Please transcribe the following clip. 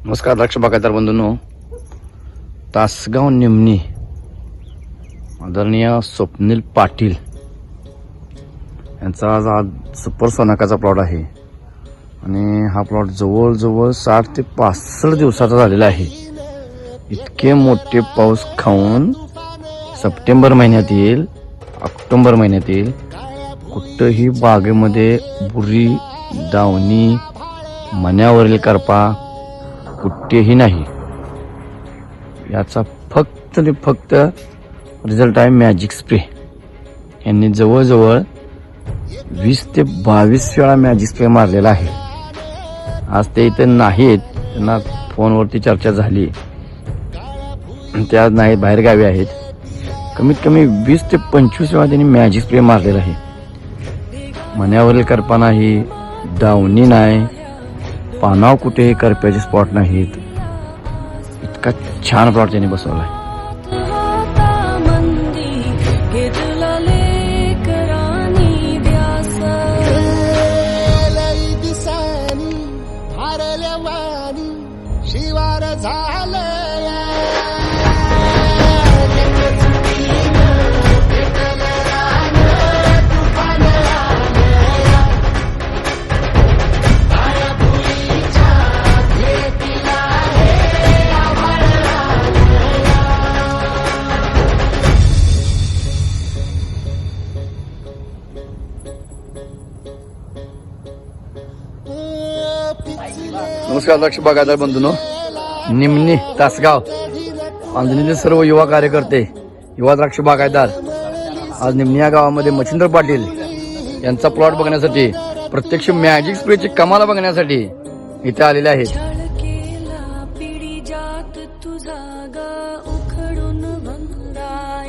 नमस्कार द्राक्ष बागायतदार बंधूंनो, तासगाव निमणी आदरणीय स्वप्नील पाटील यांचा आज सुपर सोनाकाचा प्लॉट आहे आणि हा प्लॉट जवळजवळ 60 ते 65 दिवसाचा झालेला आहे. इतके मोठे पाऊस खाऊन सप्टेंबर महिन्यात येईल, ऑक्टोबर महिन्यात येईल, कुठंही बागेमध्ये बुरी, दावणी, मण्यावरील करपा कुठेही नाही. याचा फक्त आणि फक्त रिझल्ट आहे मॅजिक स्प्रे. यांनी जवळजवळ 20 ते 22 वेळा मॅजिक स्प्रे मारलेला आहे. आज ते इथे नाहीत, त्यांना फोनवरती चर्चा झाली, ते आज नाही, बाहेर गावी आहेत. कमीत कमी 20 ते 25 वेळा त्यांनी मॅजिक स्प्रे मारलेला आहे. मण्यावरील करपा नाही, दावणी नाही, पानाव कुठेही करप्याचे स्पॉट नाहीत. इतका छान प्लॉट त्यांनी बसवला आहे. नमस्कार द्राक्ष बागायतदार बंधूंनो, निमणी तासगाव बांधणीचे सर्व युवा कार्यकर्ते, युवा द्राक्ष बागायतदार आज निमणी या गावामध्ये मच्छिंद्र पाटील यांचा प्लॉट बघण्यासाठी, प्रत्यक्ष मॅजिक स्प्रेची कमाल बघण्यासाठी इथे आलेले आहेत.